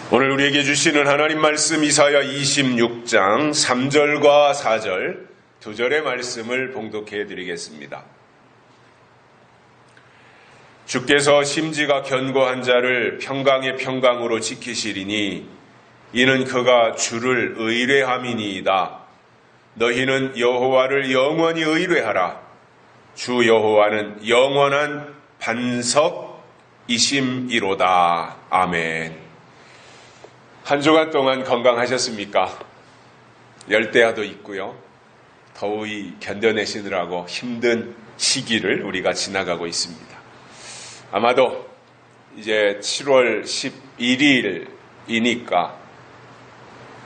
오늘 우리에게 주시는 하나님 말씀 이사야 26장 3절과 4절 두 절의 말씀을 봉독해 드리겠습니다. 주께서 심지가 견고한 자를 평강의 평강으로 지키시리니 이는 그가 주를 의뢰함이니이다. 너희는 여호와를 영원히 의뢰하라. 주 여호와는 영원한 반석이심이로다. 아멘. 한 주간 동안 건강하셨습니까? 열대야도 있고요. 더위 견뎌내시느라고 힘든 시기를 우리가 지나가고 있습니다. 아마도 이제 7월 11일이니까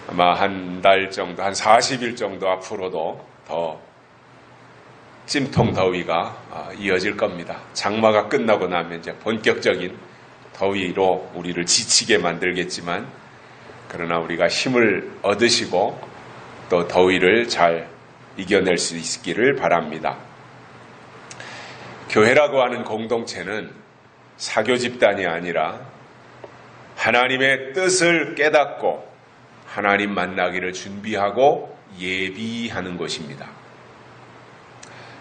아마 한 달 정도, 한 40일 정도 앞으로도 더 찜통 더위가 이어질 겁니다. 장마가 끝나고 나면 이제 본격적인 더위로 우리를 지치게 만들겠지만, 그러나 우리가 힘을 얻으시고 또 더위를 잘 이겨낼 수 있기를 바랍니다. 교회라고 하는 공동체는 사교 집단이 아니라 하나님의 뜻을 깨닫고 하나님 만나기를 준비하고 예비하는 곳입니다.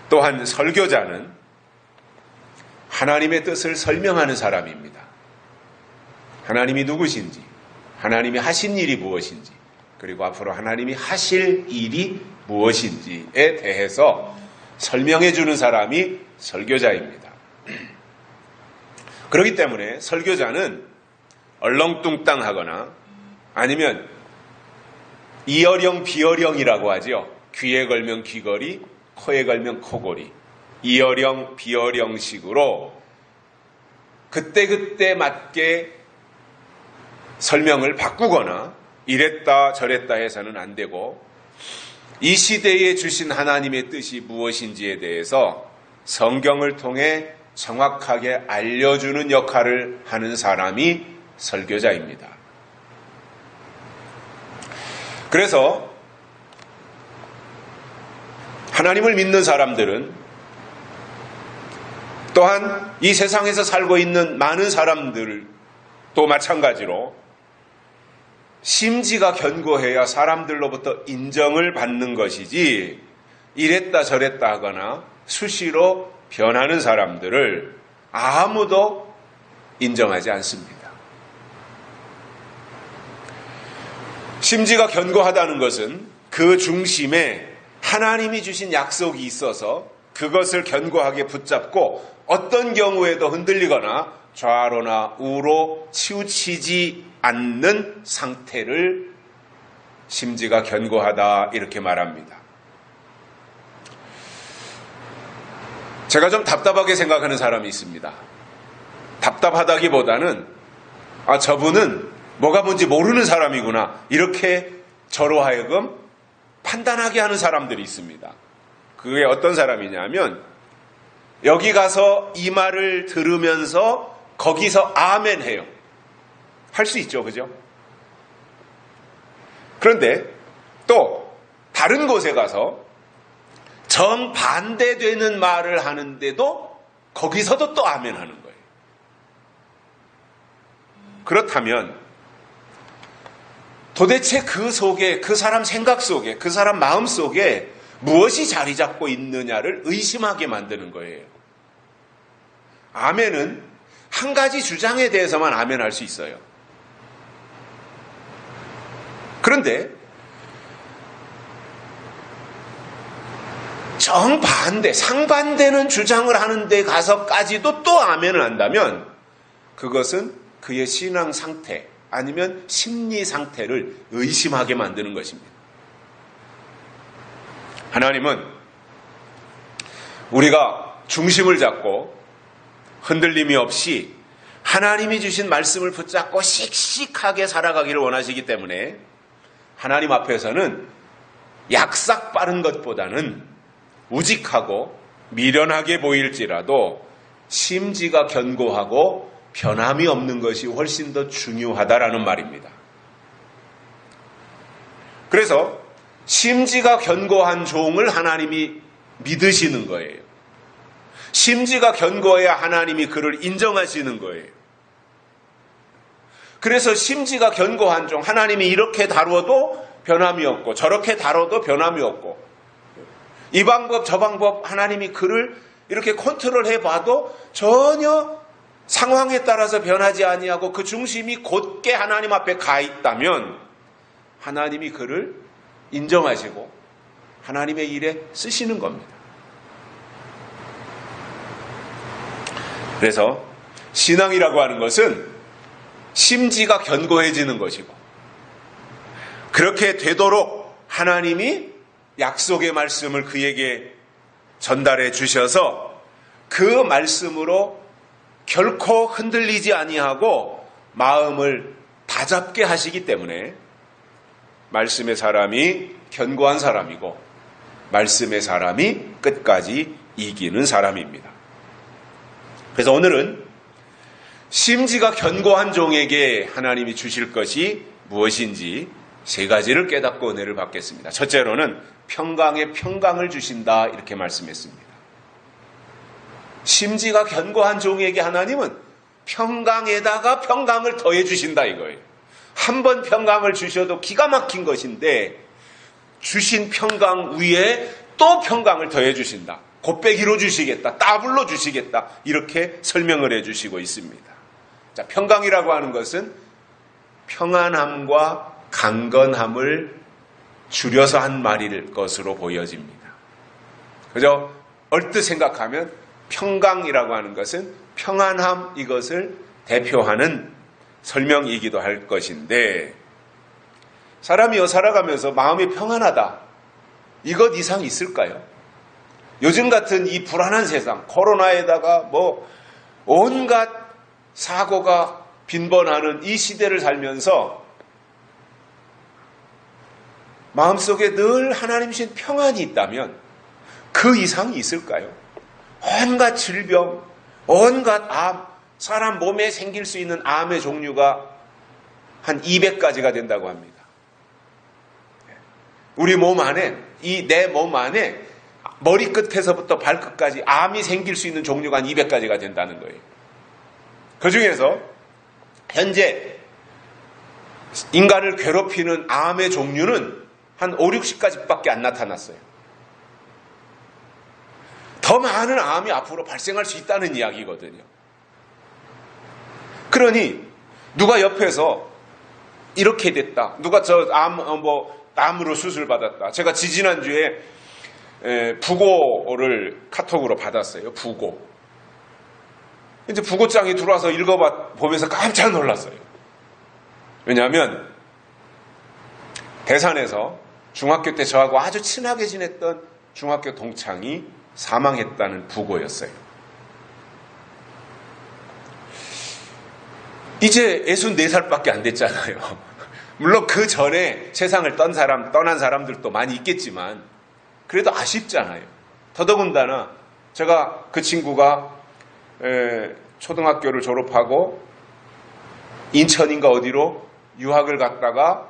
또한 설교자는 하나님의 뜻을 설명하는 사람입니다. 하나님이 누구신지, 하나님이 하신 일이 무엇인지, 그리고 앞으로 하나님이 하실 일이 무엇인지에 대해서 설명해 주는 사람이 설교자입니다. 그렇기 때문에 설교자는 얼렁뚱땅하거나 아니면 이어령 비어령이라고 하죠. 귀에 걸면 귀걸이, 코에 걸면 코걸이, 이어령 비어령식으로 그때그때 맞게 설명을 바꾸거나 이랬다 저랬다 해서는 안 되고, 이 시대에 주신 하나님의 뜻이 무엇인지에 대해서 성경을 통해 정확하게 알려주는 역할을 하는 사람이 설교자입니다. 그래서 하나님을 믿는 사람들은, 또한 이 세상에서 살고 있는 많은 사람들도 마찬가지로 심지가 견고해야 사람들로부터 인정을 받는 것이지, 이랬다 저랬다 하거나 수시로 변하는 사람들을 아무도 인정하지 않습니다. 심지가 견고하다는 것은 그 중심에 하나님이 주신 약속이 있어서 그것을 견고하게 붙잡고 어떤 경우에도 흔들리거나 좌로나 우로 치우치지 않는 상태를 심지가 견고하다 이렇게 말합니다. 제가 좀 답답하게 생각하는 사람이 있습니다. 답답하다기보다는 저분은 뭐가 뭔지 모르는 사람이구나, 이렇게 저로 하여금 판단하게 하는 사람들이 있습니다. 그게 어떤 사람이냐면, 여기 가서 이 말을 들으면서 거기서 아멘 해요. 할 수 있죠, 그죠? 그런데 또 다른 곳에 가서 정반대되는 말을 하는데도 거기서도 또 아멘 하는 거예요. 그렇다면 도대체 그 속에, 그 사람 생각 속에, 그 사람 마음 속에 무엇이 자리 잡고 있느냐를 의심하게 만드는 거예요. 아멘은 한 가지 주장에 대해서만 아멘할 수 있어요. 그런데 정반대, 상반되는 주장을 하는 데 가서까지도 또 아멘을 한다면 그것은 그의 신앙 상태 아니면 심리 상태를 의심하게 만드는 것입니다. 하나님은 우리가 중심을 잡고 흔들림이 없이 하나님이 주신 말씀을 붙잡고 씩씩하게 살아가기를 원하시기 때문에 하나님 앞에서는 약삭 빠른 것보다는 우직하고 미련하게 보일지라도 심지가 견고하고 변함이 없는 것이 훨씬 더 중요하다라는 말입니다. 그래서 심지가 견고한 종을 하나님이 믿으시는 거예요. 심지가 견고해야 하나님이 그를 인정하시는 거예요. 그래서 심지가 견고한 종, 하나님이 이렇게 다루어도 변함이 없고 저렇게 다뤄도 변함이 없고 이 방법 저 방법 하나님이 그를 이렇게 컨트롤해 봐도 전혀 상황에 따라서 변하지 아니하고 그 중심이 곧게 하나님 앞에 가 있다면 하나님이 그를 인정하시고 하나님의 일에 쓰시는 겁니다. 그래서 신앙이라고 하는 것은 심지가 견고해지는 것이고 그렇게 되도록 하나님이 약속의 말씀을 그에게 전달해 주셔서 그 말씀으로 결코 흔들리지 아니하고 마음을 다잡게 하시기 때문에 말씀의 사람이 견고한 사람이고 말씀의 사람이 끝까지 이기는 사람입니다. 그래서 오늘은 심지가 견고한 종에게 하나님이 주실 것이 무엇인지 세 가지를 깨닫고 은혜를 받겠습니다. 첫째로는 평강에 평강을 주신다 이렇게 말씀했습니다. 심지가 견고한 종에게 하나님은 평강에다가 평강을 더해 주신다 이거예요. 한 번 평강을 주셔도 기가 막힌 것인데 주신 평강 위에 또 평강을 더해 주신다. 곱빼기로 주시겠다. 더블로 주시겠다. 이렇게 설명을 해 주시고 있습니다. 자, 평강이라고 하는 것은 평안함과 강건함을 줄여서 한 말일 것으로 보여집니다. 그죠? 얼뜻 생각하면 평강이라고 하는 것은 평안함 이것을 대표하는 설명이기도 할 것인데 사람이요 살아가면서 마음이 평안하다. 이것 이상 있을까요? 요즘 같은 이 불안한 세상, 코로나에다가 뭐 온갖 사고가 빈번하는 이 시대를 살면서 마음속에 늘 하나님이신 평안이 있다면 그 이상이 있을까요? 온갖 질병, 온갖 암, 사람 몸에 생길 수 있는 암의 종류가 한 200가지가 된다고 합니다. 우리 몸 안에, 내 몸 안에 머리끝에서부터 발끝까지 암이 생길 수 있는 종류가 한 200가지가 된다는 거예요. 그 중에서 현재 인간을 괴롭히는 암의 종류는 한 5, 60가지밖에 안 나타났어요. 더 많은 암이 앞으로 발생할 수 있다는 이야기거든요. 그러니 누가 옆에서 이렇게 됐다. 누가 저 암으로 수술 받았다. 제가 지지난주에 부고를 카톡으로 받았어요. 부고. 이제 부고장이 들어와서 보면서 깜짝 놀랐어요. 왜냐하면 대산에서 중학교 때 저하고 아주 친하게 지냈던 중학교 동창이 사망했다는 부고였어요. 이제 64살밖에 안 됐잖아요. 물론 그 전에 세상을 떠난 사람들도 많이 있겠지만 그래도 아쉽잖아요. 더더군다나 제가 그 친구가 초등학교를 졸업하고 인천인가 어디로 유학을 갔다가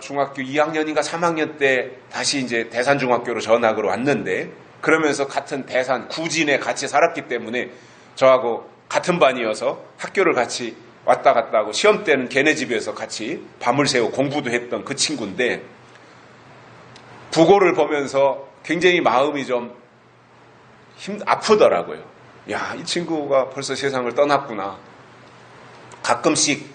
중학교 2학년인가 3학년 때 다시 이제 대산중학교로 전학으로 왔는데 그러면서 같은 대산 구진에 같이 살았기 때문에 저하고 같은 반이어서 학교를 같이 왔다 갔다 하고 시험 때는 걔네 집에서 같이 밤을 새고 공부도 했던 그 친구인데 부고를 보면서 굉장히 마음이 좀 아프더라고요. 야, 이 친구가 벌써 세상을 떠났구나. 가끔씩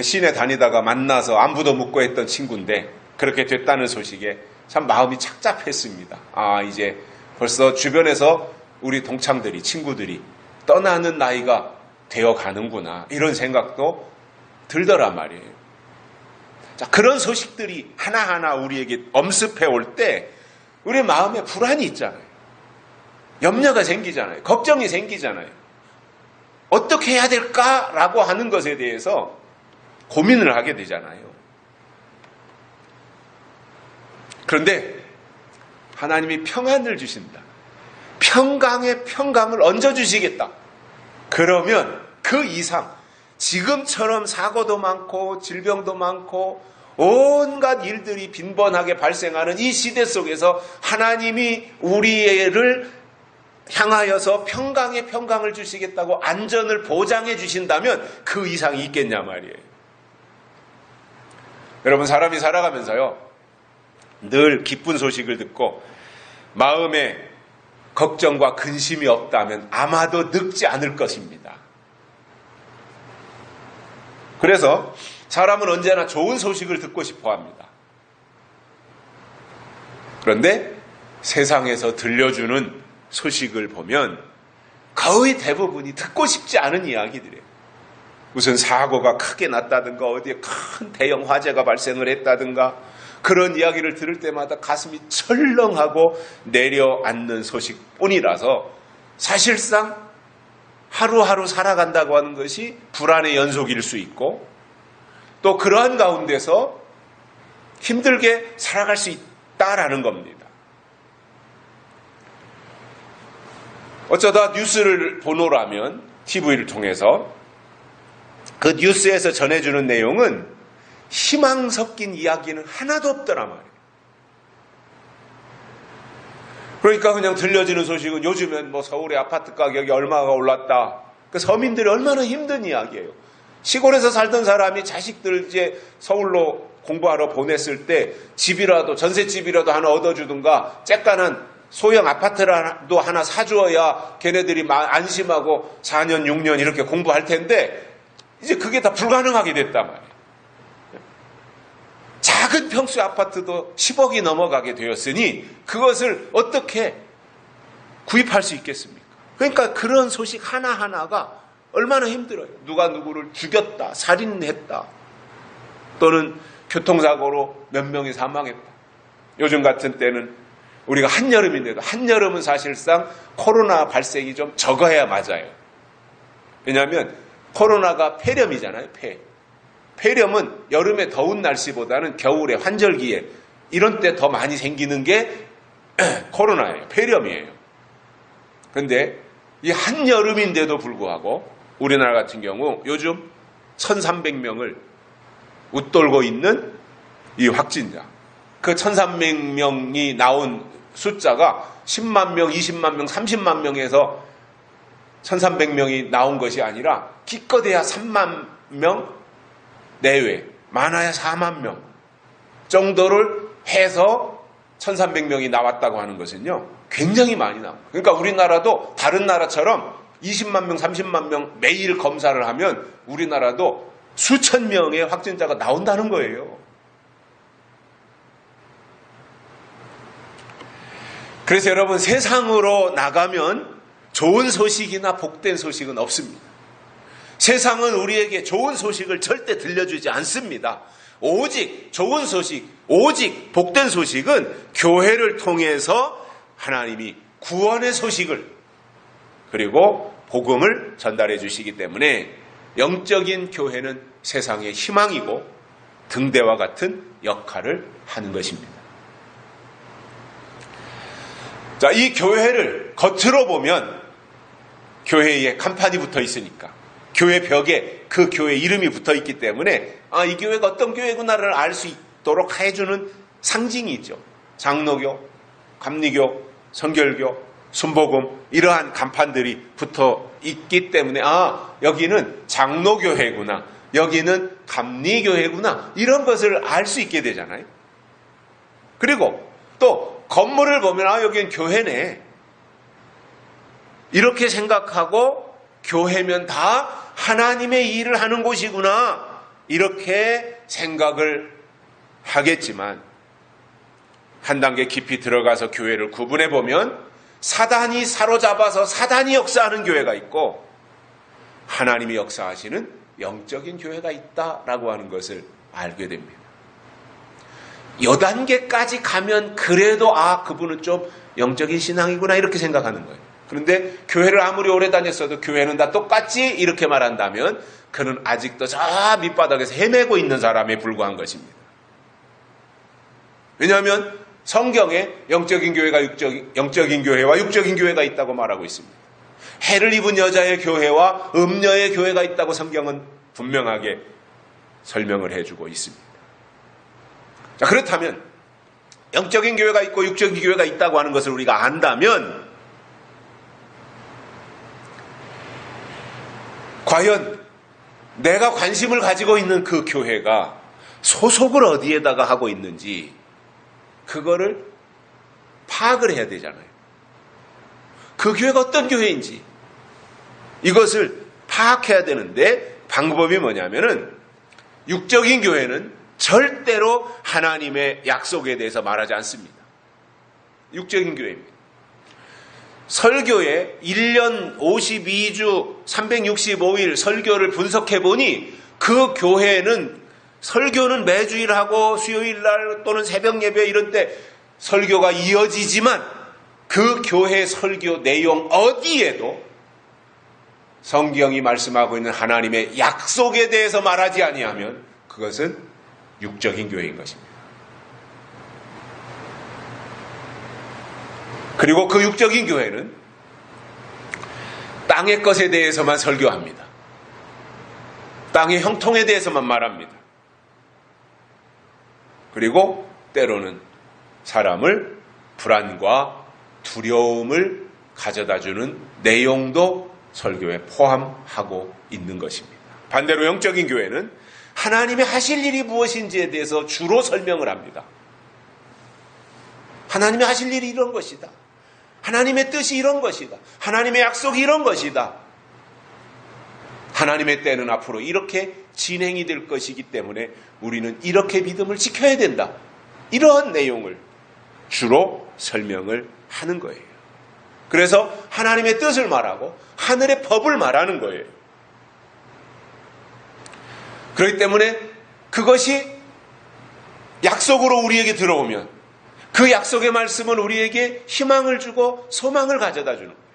시내 다니다가 만나서 안부도 묻고 했던 친구인데 그렇게 됐다는 소식에 참 마음이 착잡했습니다. 아, 이제 벌써 주변에서 우리 동창들이 친구들이 떠나는 나이가 되어 가는구나 이런 생각도 들더란 말이에요. 자, 그런 소식들이 하나하나 우리에게 엄습해 올 때 우리 마음에 불안이 있잖아요. 염려가 생기잖아요. 걱정이 생기잖아요. 어떻게 해야 될까라고 하는 것에 대해서 고민을 하게 되잖아요. 그런데 하나님이 평안을 주신다. 평강에 평강을 얹어주시겠다. 그러면 그 이상 지금처럼 사고도 많고 질병도 많고 온갖 일들이 빈번하게 발생하는 이 시대 속에서 하나님이 우리를 향하여서 평강에 평강을 주시겠다고 안전을 보장해 주신다면 그 이상이 있겠냐 말이에요. 여러분, 사람이 살아가면서요, 늘 기쁜 소식을 듣고 마음에 걱정과 근심이 없다면 아마도 늙지 않을 것입니다. 그래서 사람은 언제나 좋은 소식을 듣고 싶어 합니다. 그런데 세상에서 들려주는 소식을 보면 거의 대부분이 듣고 싶지 않은 이야기들이에요. 무슨 사고가 크게 났다든가 어디에 큰 대형 화재가 발생을 했다든가 그런 이야기를 들을 때마다 가슴이 철렁하고 내려앉는 소식뿐이라서 사실상 하루하루 살아간다고 하는 것이 불안의 연속일 수 있고 또 그러한 가운데서 힘들게 살아갈 수 있다라는 겁니다. 어쩌다 뉴스를 보노라면 TV를 통해서 그 뉴스에서 전해주는 내용은 희망 섞인 이야기는 하나도 없더라 말이에요. 그러니까 그냥 들려지는 소식은 요즘엔 뭐 서울의 아파트 가격이 얼마가 올랐다. 그 서민들이 얼마나 힘든 이야기예요. 시골에서 살던 사람이 자식들 이제 서울로 공부하러 보냈을 때 집이라도 전셋집이라도 하나 얻어주든가 쬐깐한 소형 아파트라도 하나 사주어야 걔네들이 안심하고 4년 6년 이렇게 공부할 텐데 이제 그게 다 불가능하게 됐단 말이에요. 작은 평수 아파트도 10억이 넘어가게 되었으니 그것을 어떻게 구입할 수 있겠습니까? 그러니까 그런 소식 하나하나가 얼마나 힘들어요. 누가 누구를 죽였다, 살인했다, 또는 교통사고로 몇 명이 사망했다. 요즘 같은 때는 우리가 한여름인데도 한여름은 사실상 코로나 발생이 좀 적어야 맞아요. 왜냐하면 코로나가 폐렴이잖아요. 폐렴은 여름에 더운 날씨보다는 겨울에 환절기에 이런 때 더 많이 생기는 게 코로나예요. 폐렴이에요. 그런데 이 한여름인데도 불구하고 우리나라 같은 경우 요즘 1,300명을 웃돌고 있는 이 확진자. 그 1,300명이 나온 숫자가 10만 명, 20만 명, 30만 명에서 1,300명이 나온 것이 아니라 기껏해야 3만 명 내외, 많아야 4만 명 정도를 해서 1,300명이 나왔다고 하는 것은요, 굉장히 많이 나옵니다. 그러니까 우리나라도 다른 나라처럼 20만 명, 30만 명 매일 검사를 하면 우리나라도 수천 명의 확진자가 나온다는 거예요. 그래서 여러분, 세상으로 나가면 좋은 소식이나 복된 소식은 없습니다. 세상은 우리에게 좋은 소식을 절대 들려주지 않습니다. 오직 좋은 소식, 오직 복된 소식은 교회를 통해서 하나님이 구원의 소식을 그리고 복음을 전달해 주시기 때문에 영적인 교회는 세상의 희망이고 등대와 같은 역할을 하는 것입니다. 자, 이 교회를 겉으로 보면 교회에 간판이 붙어 있으니까 교회 벽에 그 교회 이름이 붙어 있기 때문에 이 교회가 어떤 교회구나를 알 수 있도록 해주는 상징이죠. 장로교, 감리교, 성결교, 순복음 이러한 간판들이 붙어 있기 때문에 여기는 장로교회구나, 여기는 감리교회구나 이런 것을 알 수 있게 되잖아요. 그리고 또 건물을 보면 여기는 교회네 이렇게 생각하고 교회면 다 하나님의 일을 하는 곳이구나 이렇게 생각을 하겠지만 한 단계 깊이 들어가서 교회를 구분해 보면 사단이 사로잡아서 사단이 역사하는 교회가 있고 하나님이 역사하시는 영적인 교회가 있다라고 하는 것을 알게 됩니다. 요 단계까지 가면 그래도 그분은 좀 영적인 신앙이구나 이렇게 생각하는 거예요. 그런데 교회를 아무리 오래 다녔어도 교회는 다 똑같지 이렇게 말한다면 그는 아직도 저 밑바닥에서 헤매고 있는 사람에 불과한 것입니다. 왜냐하면 성경에 영적인 교회와 육적인 교회가 있다고 말하고 있습니다. 해를 입은 여자의 교회와 음녀의 교회가 있다고 성경은 분명하게 설명을 해주고 있습니다. 자, 그렇다면 영적인 교회가 있고 육적인 교회가 있다고 하는 것을 우리가 안다면 과연 내가 관심을 가지고 있는 그 교회가 소속을 어디에다가 하고 있는지 그거를 파악을 해야 되잖아요. 그 교회가 어떤 교회인지 이것을 파악해야 되는데 방법이 뭐냐면은 육적인 교회는 절대로 하나님의 약속에 대해서 말하지 않습니다. 육적인 교회입니다. 설교에 1년 52주 365일 설교를 분석해 보니 그 교회는 설교는 매주일 하고 수요일 날 또는 새벽 예배 이런 때 설교가 이어지지만 그 교회 설교 내용 어디에도 성경이 말씀하고 있는 하나님의 약속에 대해서 말하지 아니하면 그것은 육적인 교회인 것입니다. 그리고 그 육적인 교회는 땅의 것에 대해서만 설교합니다. 땅의 형통에 대해서만 말합니다. 그리고 때로는 사람을 불안과 두려움을 가져다주는 내용도 설교에 포함하고 있는 것입니다. 반대로 영적인 교회는 하나님의 하실 일이 무엇인지에 대해서 주로 설명을 합니다. 하나님의 하실 일이 이런 것이다. 하나님의 뜻이 이런 것이다. 하나님의 약속이 이런 것이다. 하나님의 때는 앞으로 이렇게 진행이 될 것이기 때문에 우리는 이렇게 믿음을 지켜야 된다. 이러한 내용을 주로 설명을 하는 거예요. 그래서 하나님의 뜻을 말하고 하늘의 법을 말하는 거예요. 그렇기 때문에 그것이 약속으로 우리에게 들어오면 그 약속의 말씀은 우리에게 희망을 주고 소망을 가져다 주는 거예요.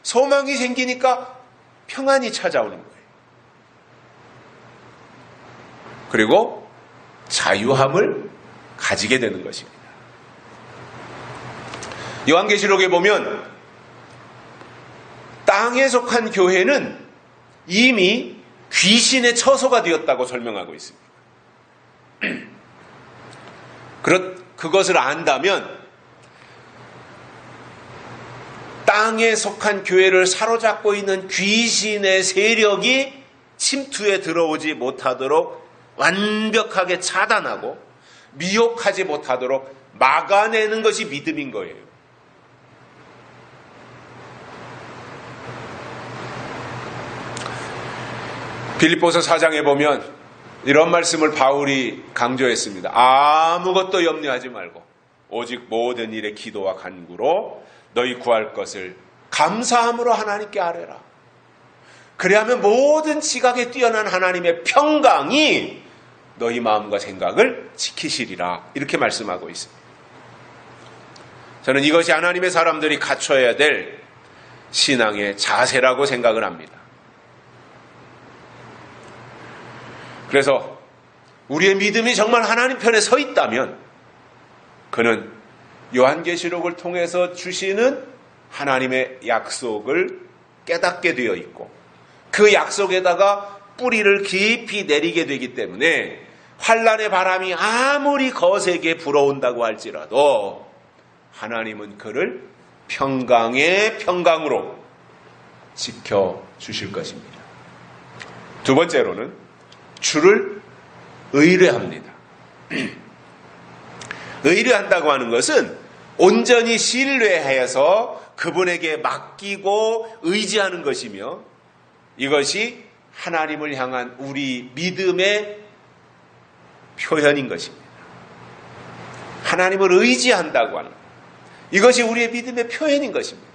소망이 생기니까 평안이 찾아오는 거예요. 그리고 자유함을 가지게 되는 것입니다. 요한계시록에 보면 땅에 속한 교회는 이미 귀신의 처소가 되었다고 설명하고 있습니다. 그것을 안다면 땅에 속한 교회를 사로잡고 있는 귀신의 세력이 침투에 들어오지 못하도록 완벽하게 차단하고 미혹하지 못하도록 막아내는 것이 믿음인 거예요. 빌립보서 4장에 보면 이런 말씀을 바울이 강조했습니다. 아무것도 염려하지 말고 오직 모든 일에 기도와 간구로 너희 구할 것을 감사함으로 하나님께 아뢰라. 그리하면 모든 지각에 뛰어난 하나님의 평강이 너희 마음과 생각을 지키시리라. 이렇게 말씀하고 있습니다. 저는 이것이 하나님의 사람들이 갖춰야 될 신앙의 자세라고 생각을 합니다. 그래서 우리의 믿음이 정말 하나님 편에 서 있다면 그는 요한계시록을 통해서 주시는 하나님의 약속을 깨닫게 되어 있고 그 약속에다가 뿌리를 깊이 내리게 되기 때문에 환난의 바람이 아무리 거세게 불어온다고 할지라도 하나님은 그를 평강의 평강으로 지켜주실 것입니다. 두 번째로는 주를 의뢰합니다. 의뢰한다고 하는 것은 온전히 신뢰해서 그분에게 맡기고 의지하는 것이며 이것이 하나님을 향한 우리 믿음의 표현인 것입니다. 하나님을 의지한다고 하는 것. 이것이 우리의 믿음의 표현인 것입니다.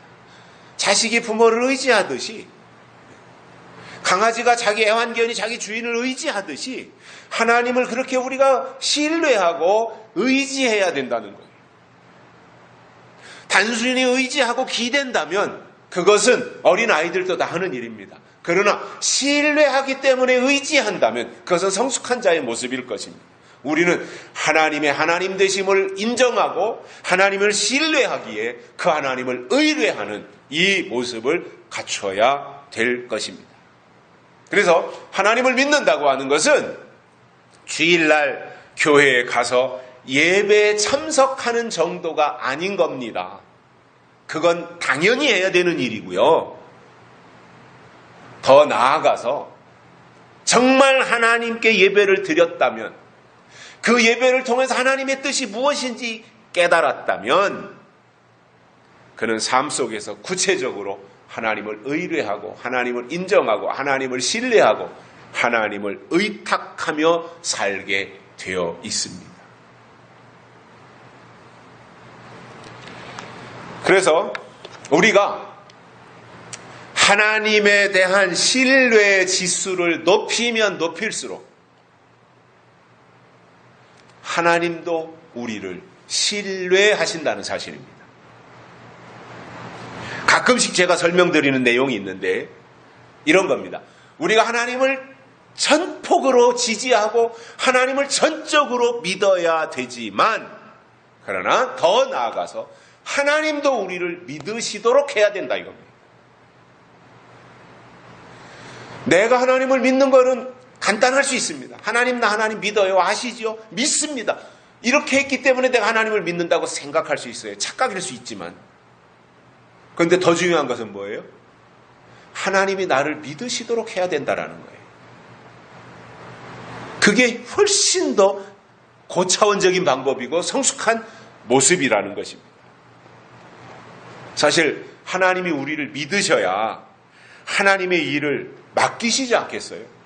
자식이 부모를 의지하듯이 강아지가 자기 애완견이 자기 주인을 의지하듯이 하나님을 그렇게 우리가 신뢰하고 의지해야 된다는 거예요. 단순히 의지하고 기댄다면 그것은 어린아이들도 다 하는 일입니다. 그러나 신뢰하기 때문에 의지한다면 그것은 성숙한 자의 모습일 것입니다. 우리는 하나님의 하나님 되심을 인정하고 하나님을 신뢰하기에 그 하나님을 의뢰하는 이 모습을 갖춰야 될 것입니다. 그래서 하나님을 믿는다고 하는 것은 주일날 교회에 가서 예배에 참석하는 정도가 아닌 겁니다. 그건 당연히 해야 되는 일이고요. 더 나아가서 정말 하나님께 예배를 드렸다면 그 예배를 통해서 하나님의 뜻이 무엇인지 깨달았다면 그는 삶 속에서 구체적으로 하나님을 의뢰하고 하나님을 인정하고 하나님을 신뢰하고 하나님을 의탁하며 살게 되어 있습니다. 그래서 우리가 하나님에 대한 신뢰의 지수를 높이면 높일수록 하나님도 우리를 신뢰하신다는 사실입니다. 가끔씩 제가 설명드리는 내용이 있는데 이런 겁니다. 우리가 하나님을 전폭으로 지지하고 하나님을 전적으로 믿어야 되지만 그러나 더 나아가서 하나님도 우리를 믿으시도록 해야 된다 이겁니다. 내가 하나님을 믿는 것은 간단할 수 있습니다. 하나님 나 하나님 믿어요. 아시지요? 믿습니다. 이렇게 했기 때문에 내가 하나님을 믿는다고 생각할 수 있어요. 착각일 수 있지만. 그런데 더 중요한 것은 뭐예요? 하나님이 나를 믿으시도록 해야 된다라는 거예요. 그게 훨씬 더 고차원적인 방법이고 성숙한 모습이라는 것입니다. 사실 하나님이 우리를 믿으셔야 하나님의 일을 맡기시지 않겠어요?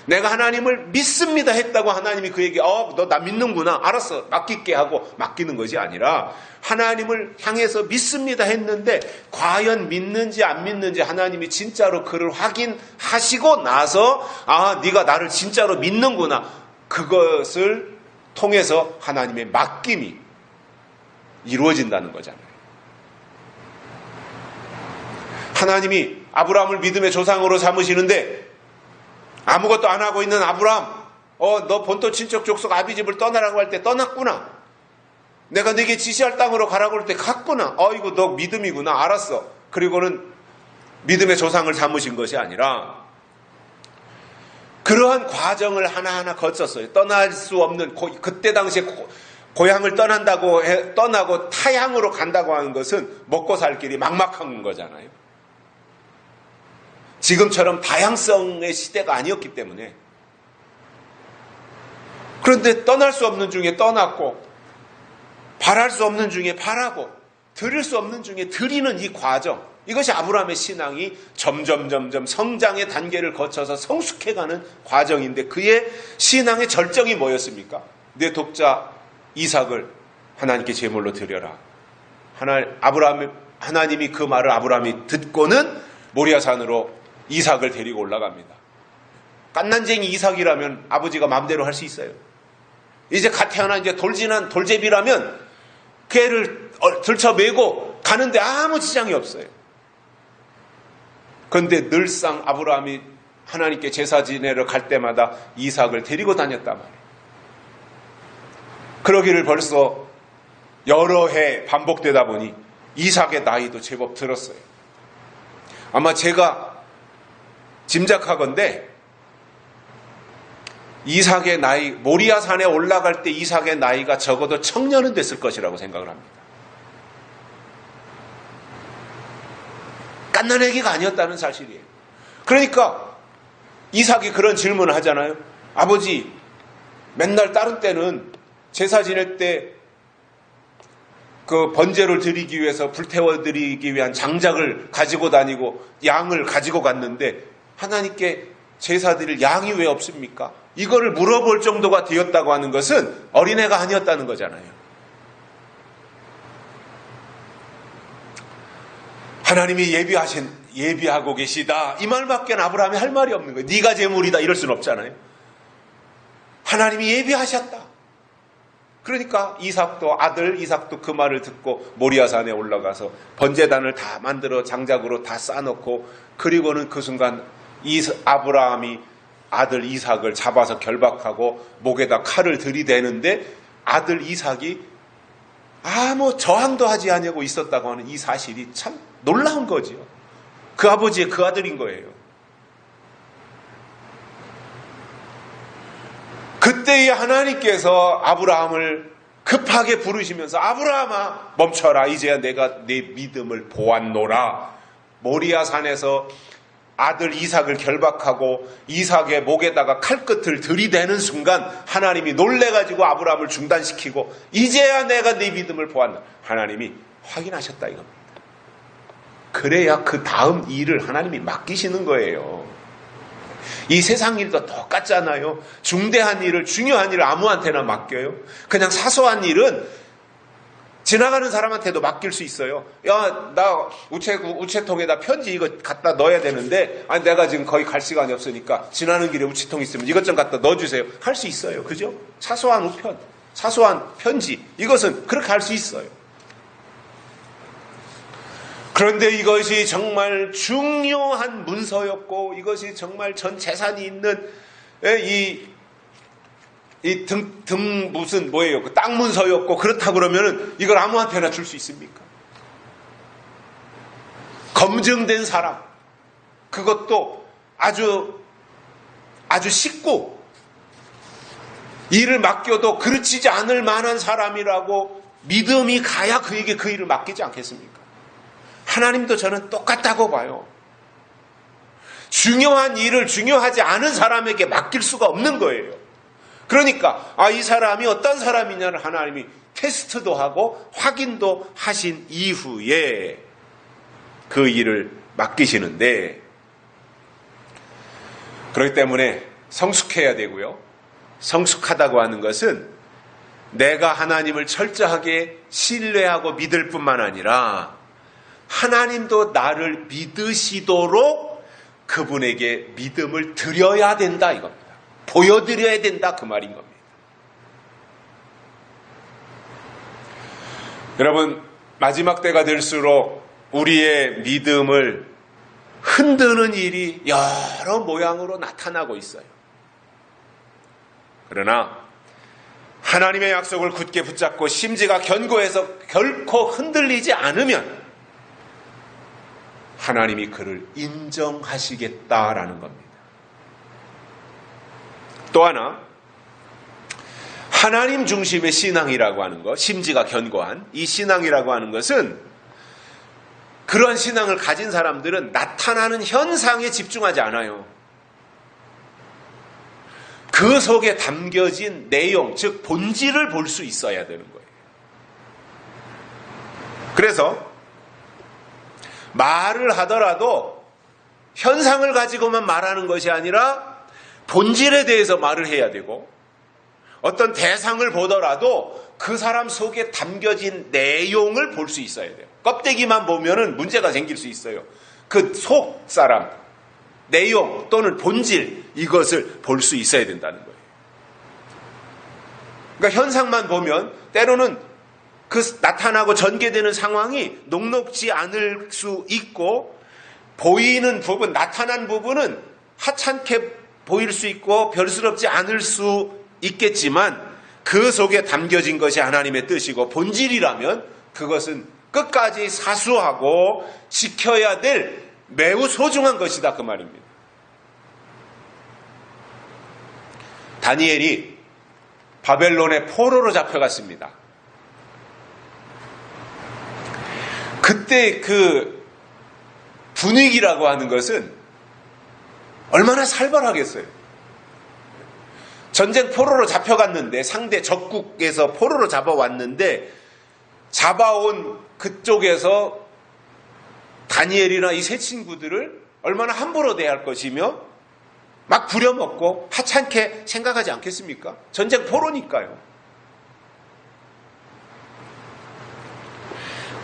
내가 하나님을 믿습니다 했다고 하나님이 그에게 너 나 믿는구나 알았어 맡길게 하고 맡기는 것이 아니라 하나님을 향해서 믿습니다 했는데 과연 믿는지 안 믿는지 하나님이 진짜로 그를 확인하시고 나서 네가 나를 진짜로 믿는구나 그것을 통해서 하나님의 맡김이 이루어진다는 거잖아요. 하나님이 아브라함을 믿음의 조상으로 삼으시는데 아무것도 안 하고 있는 아브라함, 너 본토 친척 족속 아비집을 떠나라고 할 때 떠났구나. 내가 네게 지시할 땅으로 가라고 할 때 갔구나. 이거 너 믿음이구나. 알았어. 그리고는 믿음의 조상을 삼으신 것이 아니라 그러한 과정을 하나하나 거쳤어요. 떠날 수 없는 그때 당시에 고향을 떠나고 타향으로 간다고 하는 것은 먹고 살 길이 막막한 거잖아요. 지금처럼 다양성의 시대가 아니었기 때문에. 그런데 떠날 수 없는 중에 떠났고 바랄 수 없는 중에 바라고 드릴 수 없는 중에 드리는 이 과정, 이것이 아브라함의 신앙이 점점 성장의 단계를 거쳐서 성숙해가는 과정인데 그의 신앙의 절정이 뭐였습니까? 내 독자 이삭을 하나님께 제물로 드려라. 하나님이 그 말을 아브라함이 듣고는 모리아산으로 이삭을 데리고 올라갑니다. 갓난쟁이 이삭이라면 아버지가 마음대로 할 수 있어요. 이제 갓 태어난 이제 돌진한 돌제비라면 그 애를 들쳐매고 가는데 아무 지장이 없어요. 그런데 늘상 아브라함이 하나님께 제사 지내러 갈 때마다 이삭을 데리고 다녔단 말이에요. 그러기를 벌써 여러 해 반복되다 보니 이삭의 나이도 제법 들었어요. 아마 제가 짐작하건대 이삭의 나이, 모리아산에 올라갈 때 이삭의 나이가 적어도 청년은 됐을 것이라고 생각을 합니다. 갓난아기가 아니었다는 사실이에요. 그러니까 이삭이 그런 질문을 하잖아요. 아버지, 맨날 다른 때는 제사 지낼 때 그 번제를 드리기 위해서 불태워 드리기 위한 장작을 가지고 다니고 양을 가지고 갔는데 하나님께 제사 드릴 양이 왜 없습니까? 이거를 물어볼 정도가 되었다고 하는 것은 어린애가 아니었다는 거잖아요. 하나님이 예비하고 계시다. 이 말밖에 아브라함이 할 말이 없는 거예요. 네가 제물이다 이럴 수는 없잖아요. 하나님이 예비하셨다. 그러니까 아들 이삭도 그 말을 듣고 모리아산에 올라가서 번제단을 다 만들어 장작으로 다 쌓아놓고 그리고는 그 순간 아브라함이 아들 이삭을 잡아서 결박하고 목에다 칼을 들이대는데 아들 이삭이 아무 저항도 하지 아니하고 있었다고 하는 이 사실이 참 놀라운 거지요. 그 아버지의 그 아들인 거예요. 그때의 하나님께서 아브라함을 급하게 부르시면서 아브라함아 멈춰라. 이제야 내가 내 믿음을 보았노라. 모리아산에서 아들 이삭을 결박하고 이삭의 목에다가 칼끝을 들이대는 순간 하나님이 놀래가지고 아브라함을 중단시키고 이제야 내가 네 믿음을 보았다. 하나님이 확인하셨다 이겁니다. 그래야 그 다음 일을 하나님이 맡기시는 거예요. 이 세상 일도 똑같잖아요. 중대한 일을, 중요한 일을 아무한테나 맡겨요. 그냥 사소한 일은 지나가는 사람한테도 맡길 수 있어요. 야, 나 우체통에다 편지 이거 갖다 넣어야 되는데, 내가 지금 거의 갈 시간이 없으니까 지나는 길에 우체통 있으면 이것 좀 갖다 넣어주세요. 할 수 있어요. 그죠? 사소한 우편, 사소한 편지, 이것은 그렇게 할 수 있어요. 그런데 이것이 정말 중요한 문서였고, 이것이 정말 전 재산이 있는 무슨 뭐예요? 그 땅 문서였고, 그렇다 그러면은 이걸 아무한테나 줄 수 있습니까? 검증된 사람, 그것도 아주 쉽고 일을 맡겨도 그르치지 않을 만한 사람이라고 믿음이 가야 그에게 그 일을 맡기지 않겠습니까? 하나님도 저는 똑같다고 봐요. 중요한 일을 중요하지 않은 사람에게 맡길 수가 없는 거예요. 그러니까 이 사람이 어떤 사람이냐를 하나님이 테스트도 하고 확인도 하신 이후에 그 일을 맡기시는데, 그렇기 때문에 성숙해야 되고요. 성숙하다고 하는 것은 내가 하나님을 철저하게 신뢰하고 믿을 뿐만 아니라 하나님도 나를 믿으시도록 그분에게 믿음을 드려야 된다 이겁니다. 보여드려야 된다 그 말인 겁니다. 여러분, 마지막 때가 될수록 우리의 믿음을 흔드는 일이 여러 모양으로 나타나고 있어요. 그러나 하나님의 약속을 굳게 붙잡고 심지가 견고해서 결코 흔들리지 않으면 하나님이 그를 인정하시겠다라는 겁니다. 또 하나, 하나님 중심의 신앙이라고 하는 것, 심지가 견고한 이 신앙이라고 하는 것은, 그런 신앙을 가진 사람들은 나타나는 현상에 집중하지 않아요. 그 속에 담겨진 내용, 즉 본질을 볼 수 있어야 되는 거예요. 그래서 말을 하더라도 현상을 가지고만 말하는 것이 아니라 본질에 대해서 말을 해야 되고, 어떤 대상을 보더라도 그 사람 속에 담겨진 내용을 볼 수 있어야 돼요. 껍데기만 보면은 문제가 생길 수 있어요. 그 속 사람, 내용 또는 본질, 이것을 볼 수 있어야 된다는 거예요. 그러니까 현상만 보면 때로는 그 나타나고 전개되는 상황이 녹록지 않을 수 있고, 보이는 부분, 나타난 부분은 하찮게 보일 수 있고 별스럽지 않을 수 있겠지만, 그 속에 담겨진 것이 하나님의 뜻이고 본질이라면 그것은 끝까지 사수하고 지켜야 될 매우 소중한 것이다 그 말입니다. 다니엘이 바벨론의 포로로 잡혀갔습니다. 그때 그 분위기라고 하는 것은 얼마나 살벌하겠어요. 전쟁 포로로 잡혀갔는데, 상대 적국에서 포로로 잡아왔는데, 잡아온 그쪽에서 다니엘이나 이 세 친구들을 얼마나 함부로 대할 것이며 막 부려먹고 하찮게 생각하지 않겠습니까? 전쟁 포로니까요.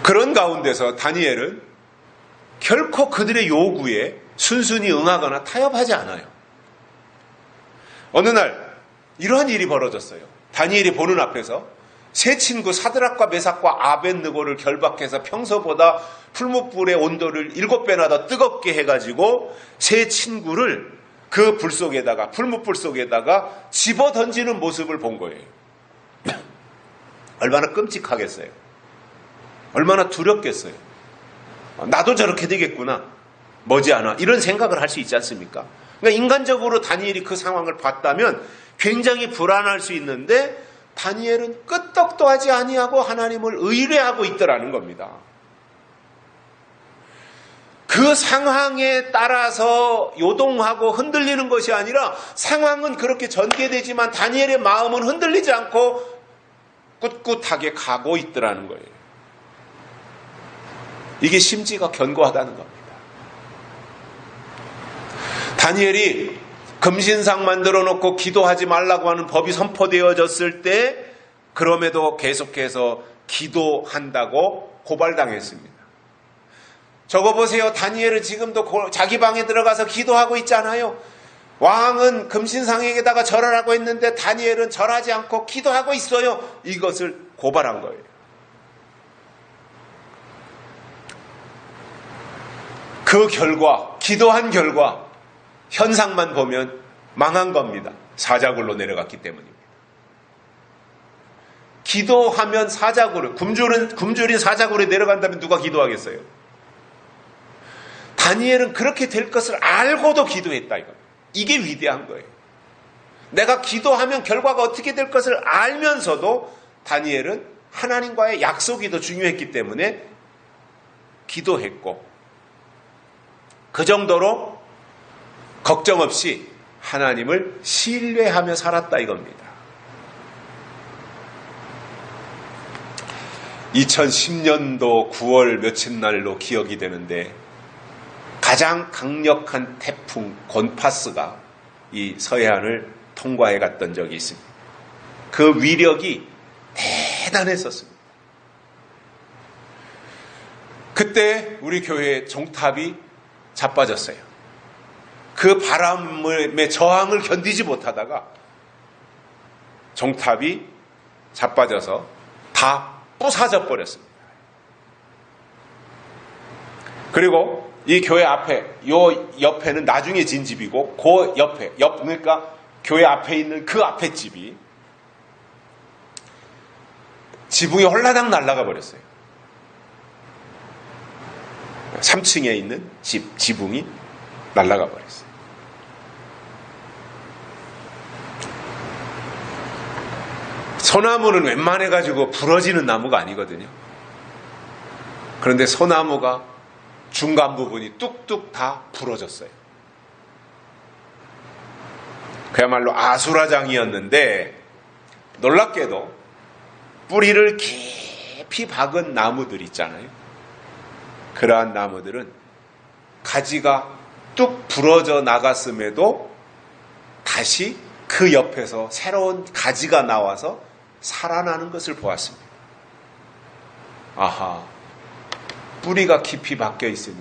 그런 가운데서 다니엘은 결코 그들의 요구에 순순히 응하거나 타협하지 않아요. 어느 날 이러한 일이 벌어졌어요. 다니엘이 보는 앞에서 세 친구 사드락과 메삭과 아벳느고를 결박해서 평소보다 풀무불의 온도를 7배나 더 뜨겁게 해가지고 세 친구를 그 불 속에다가, 풀무불 속에다가 집어 던지는 모습을 본 거예요. 얼마나 끔찍하겠어요. 얼마나 두렵겠어요. 나도 저렇게 되겠구나, 머지않아, 이런 생각을 할 수 있지 않습니까? 그러니까 인간적으로 다니엘이 그 상황을 봤다면 굉장히 불안할 수 있는데, 다니엘은 끄떡도 하지 아니하고 하나님을 의뢰하고 있더라는 겁니다. 그 상황에 따라서 요동하고 흔들리는 것이 아니라 상황은 그렇게 전개되지만 다니엘의 마음은 흔들리지 않고 꿋꿋하게 가고 있더라는 거예요. 이게 심지가 견고하다는 겁니다. 다니엘이 금신상 만들어 놓고 기도하지 말라고 하는 법이 선포되어졌을 때 그럼에도 계속해서 기도한다고 고발당했습니다. 저거 보세요. 다니엘은 지금도 자기 방에 들어가서 기도하고 있잖아요. 왕은 금신상에다가 절하라고 했는데 다니엘은 절하지 않고 기도하고 있어요. 이것을 고발한 거예요. 그 결과, 기도한 결과 현상만 보면 망한 겁니다. 사자굴로 내려갔기 때문입니다. 기도하면 사자굴, 굶주린 사자굴에 내려간다면 누가 기도하겠어요? 다니엘은 그렇게 될 것을 알고도 기도했다 이겁니다. 이게 위대한 거예요. 내가 기도하면 결과가 어떻게 될 것을 알면서도 다니엘은 하나님과의 약속이 더 중요했기 때문에 기도했고 그 정도로 걱정 없이 하나님을 신뢰하며 살았다 이겁니다. 2010년도 9월 며칠 날로 기억이 되는데 가장 강력한 태풍 곤파스가 이 서해안을 통과해 갔던 적이 있습니다. 그 위력이 대단했었습니다. 그때 우리 교회의 종탑이 자빠졌어요. 그 바람의 저항을 견디지 못하다가 종탑이 자빠져서 다 부사져 버렸습니다. 그리고 이 교회 앞에, 요 옆에는 나중에 진 집이고, 그 옆에, 그러니까 교회 앞에 있는 그 앞에 집이 지붕이 홀라당 날아가 버렸어요. 3층에 있는 지붕이 날아가 버렸어요. 소나무는 웬만해가지고 부러지는 나무가 아니거든요. 그런데 소나무가 중간 부분이 뚝뚝 다 부러졌어요. 그야말로 아수라장이었는데 놀랍게도 뿌리를 깊이 박은 나무들 있잖아요. 그러한 나무들은 가지가 뚝 부러져 나갔음에도 다시 그 옆에서 새로운 가지가 나와서 살아나는 것을 보았습니다. 아하, 뿌리가 깊이 박혀 있으니,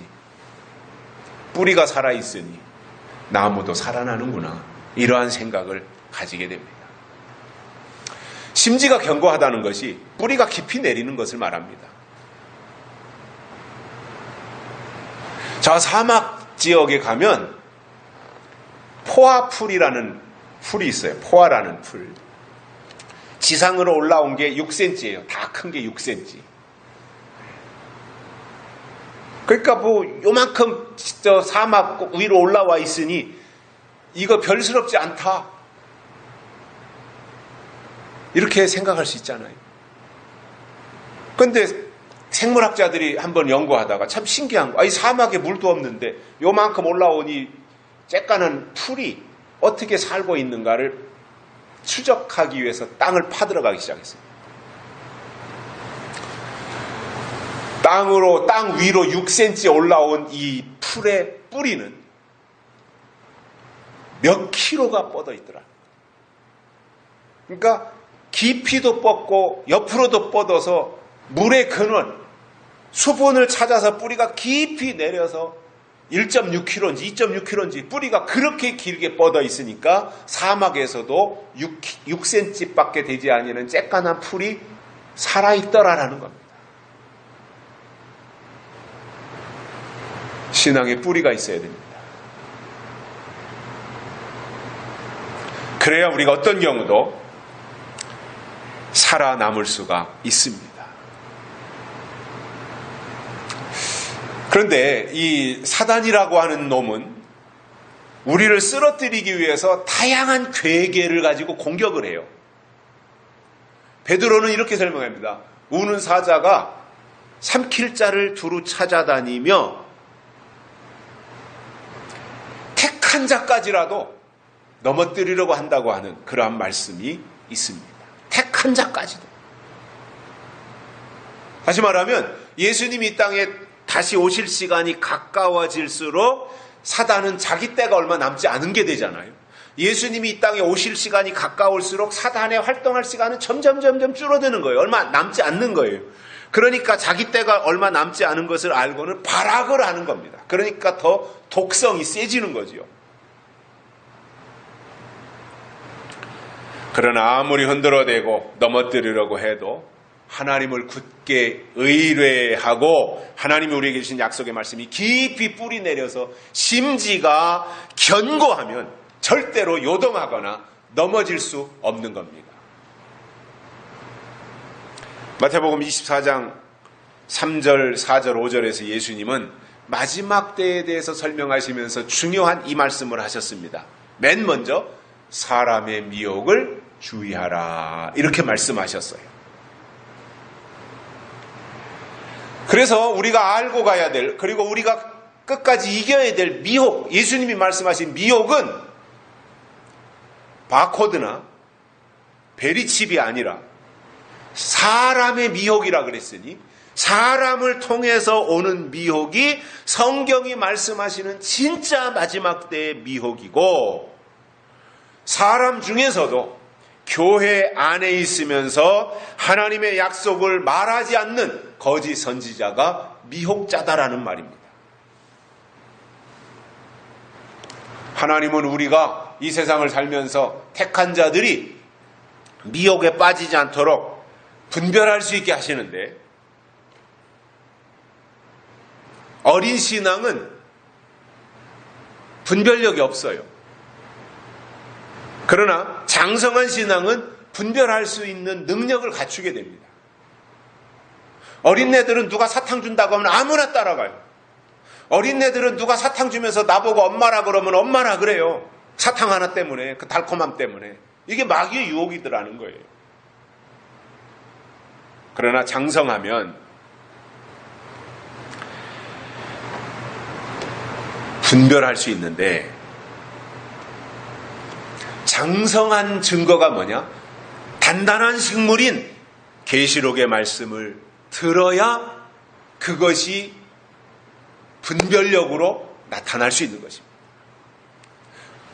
뿌리가 살아있으니 나무도 살아나는구나. 이러한 생각을 가지게 됩니다. 심지가 견고하다는 것이 뿌리가 깊이 내리는 것을 말합니다. 저 사막 지역에 가면 포화풀이라는 풀이 있어요. 포화라는 풀. 지상으로 올라온 게 6cm예요. 다 큰 게 6cm. 그러니까 뭐 요만큼 저 사막 위로 올라와 있으니 이거 별스럽지 않다. 이렇게 생각할 수 있잖아요. 그런데 생물학자들이 한번 연구하다가 참 신기한 거. 이 사막에 물도 없는데 요만큼 올라오니 쬐까는 풀이 어떻게 살고 있는가를 추적하기 위해서 땅을 파들어가기 시작했어요. 땅 위로 6cm 올라온 이 풀의 뿌리는 몇 킬로가 뻗어 있더라. 그러니까 깊이도 뻗고 옆으로도 뻗어서 물의 근원, 수분을 찾아서 뿌리가 깊이 내려서 1.6km인지 2.6km인지 뿌리가 그렇게 길게 뻗어 있으니까 사막에서도 6cm밖에 되지 않는 쬐깐한 풀이 살아있더라라는 겁니다. 신앙에 뿌리가 있어야 됩니다. 그래야 우리가 어떤 경우도 살아남을 수가 있습니다. 그런데 이 사단이라고 하는 놈은 우리를 쓰러뜨리기 위해서 다양한 괴계를 가지고 공격을 해요. 베드로는 이렇게 설명합니다. 우는 사자가 삼킬 자를 두루 찾아다니며 택한 자까지라도 넘어뜨리려고 한다고 하는 그러한 말씀이 있습니다. 택한 자까지도. 다시 말하면 예수님이 이 땅에 다시 오실 시간이 가까워질수록 사단은 자기 때가 얼마 남지 않은 게 되잖아요. 예수님이 이 땅에 오실 시간이 가까울수록 사단의 활동할 시간은 점점 줄어드는 거예요. 얼마 남지 않는 거예요. 그러니까 자기 때가 얼마 남지 않은 것을 알고는 발악을 하는 겁니다. 그러니까 더 독성이 세지는 거지요. 그러나 아무리 흔들어대고 넘어뜨리려고 해도 하나님을 굳게 의뢰하고 하나님이 우리에게 주신 약속의 말씀이 깊이 뿌리 내려서 심지가 견고하면 절대로 요동하거나 넘어질 수 없는 겁니다. 마태복음 24장 3절, 4절, 5절에서 예수님은 마지막 때에 대해서 설명하시면서 중요한 이 말씀을 하셨습니다. 맨 먼저 사람의 미혹을 주의하라 이렇게 말씀하셨어요. 그래서 우리가 알고 가야 될, 그리고 우리가 끝까지 이겨야 될 미혹, 예수님이 말씀하신 미혹은 바코드나 베리칩이 아니라 사람의 미혹이라 그랬으니 사람을 통해서 오는 미혹이 성경이 말씀하시는 진짜 마지막 때의 미혹이고, 사람 중에서도 교회 안에 있으면서 하나님의 약속을 말하지 않는 거짓 선지자가 미혹자다라는 말입니다. 하나님은 우리가 이 세상을 살면서 택한 자들이 미혹에 빠지지 않도록 분별할 수 있게 하시는데, 어린 신앙은 분별력이 없어요. 그러나 장성한 신앙은 분별할 수 있는 능력을 갖추게 됩니다. 어린애들은 누가 사탕 준다고 하면 아무나 따라가요. 어린애들은 누가 사탕 주면서 나보고 엄마라 그러면 엄마라 그래요. 사탕 하나 때문에, 그 달콤함 때문에. 이게 마귀의 유혹이더라는 거예요. 그러나 장성하면 분별할 수 있는데, 장성한 증거가 뭐냐? 단단한 식물인 계시록의 말씀을 들어야 그것이 분별력으로 나타날 수 있는 것입니다.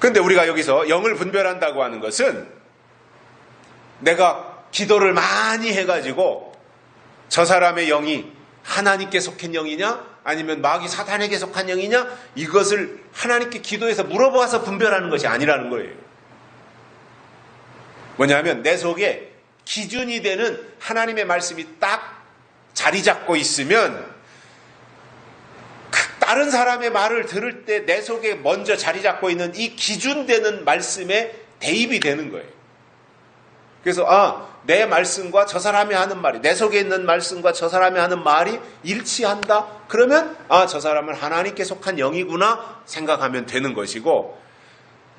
그런데 우리가 여기서 영을 분별한다고 하는 것은 내가 기도를 많이 해가지고 저 사람의 영이 하나님께 속한 영이냐 아니면 마귀 사탄에게 속한 영이냐, 이것을 하나님께 기도해서 물어봐서 분별하는 것이 아니라는 거예요. 뭐냐면 내 속에 기준이 되는 하나님의 말씀이 딱 자리 잡고 있으면 다른 사람의 말을 들을 때 내 속에 먼저 자리 잡고 있는 이 기준되는 말씀에 대입이 되는 거예요. 그래서 내 말씀과 저 사람이 하는 말이, 내 속에 있는 말씀과 저 사람이 하는 말이 일치한다? 그러면 저 사람은 하나님께 속한 영이구나 생각하면 되는 것이고,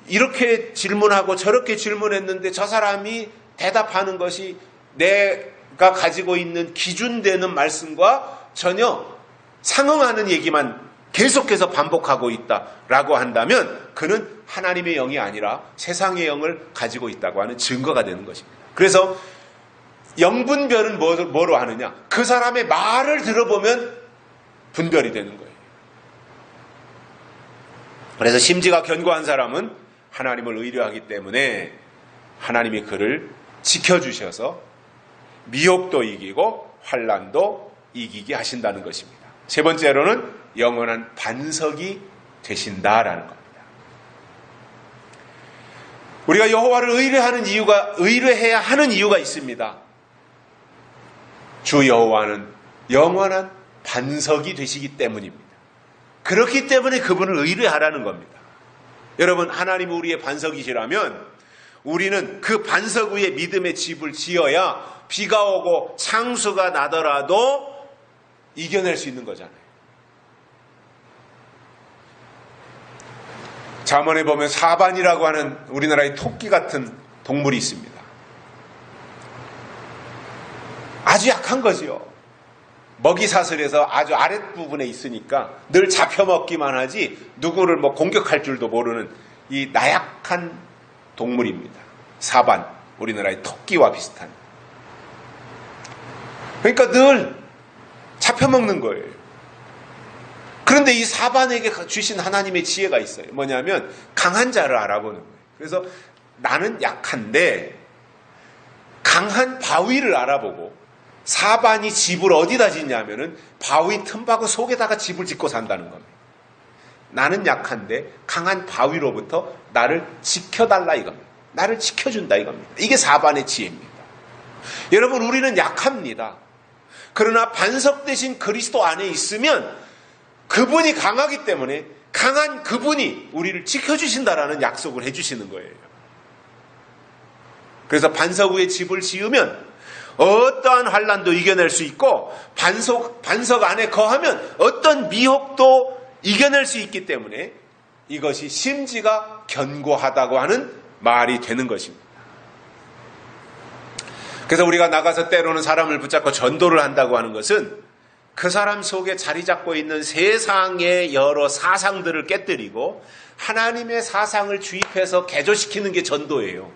이렇게 질문하고 저렇게 질문했는데 저 사람이 대답하는 것이 내가 가지고 있는 기준되는 말씀과 전혀 상응하는 얘기만 계속해서 반복하고 있다라고 한다면 그는 하나님의 영이 아니라 세상의 영을 가지고 있다고 하는 증거가 되는 것입니다. 그래서 영분별은 뭐로 하느냐? 그 사람의 말을 들어보면 분별이 되는 거예요. 그래서 심지가 견고한 사람은 하나님을 의뢰하기 때문에 하나님이 그를 지켜주셔서 미혹도 이기고 환난도 이기게 하신다는 것입니다. 세 번째로는 영원한 반석이 되신다라는 겁니다. 우리가 여호와를 의뢰해야 하는 이유가 있습니다. 주 여호와는 영원한 반석이 되시기 때문입니다. 그렇기 때문에 그분을 의뢰하라는 겁니다. 여러분, 하나님이 우리의 반석이시라면 우리는 그 반석 위에 믿음의 집을 지어야 비가 오고 창수가 나더라도 이겨낼 수 있는 거잖아요. 잠언에 보면 사반이라고 하는 우리나라의 토끼 같은 동물이 있습니다. 아주 약한 거지요. 먹이사슬에서 아주 아랫부분에 있으니까 늘 잡혀먹기만 하지 누구를 뭐 공격할 줄도 모르는 이 나약한 동물입니다. 사반, 우리나라의 토끼와 비슷한. 그러니까 늘 잡혀먹는 거예요. 그런데 이 사반에게 주신 하나님의 지혜가 있어요. 뭐냐면 강한 자를 알아보는 거예요. 그래서 나는 약한데 강한 바위를 알아보고, 사반이 집을 어디다 짓냐면은 바위 틈바구 속에다가 집을 짓고 산다는 겁니다. 나는 약한데 강한 바위로부터 나를 지켜달라 이겁니다. 나를 지켜준다 이겁니다. 이게 사반의 지혜입니다. 여러분, 우리는 약합니다. 그러나 반석 대신 그리스도 안에 있으면 그분이 강하기 때문에 강한 그분이 우리를 지켜주신다라는 약속을 해주시는 거예요. 그래서 반석 위에 집을 지으면 어떠한 환난도 이겨낼 수 있고, 반석 안에 거하면 어떤 미혹도 이겨낼 수 있기 때문에 이것이 심지가 견고하다고 하는 말이 되는 것입니다. 그래서 우리가 나가서 때로는 사람을 붙잡고 전도를 한다고 하는 것은 그 사람 속에 자리 잡고 있는 세상의 여러 사상들을 깨뜨리고 하나님의 사상을 주입해서 개조시키는 게 전도예요.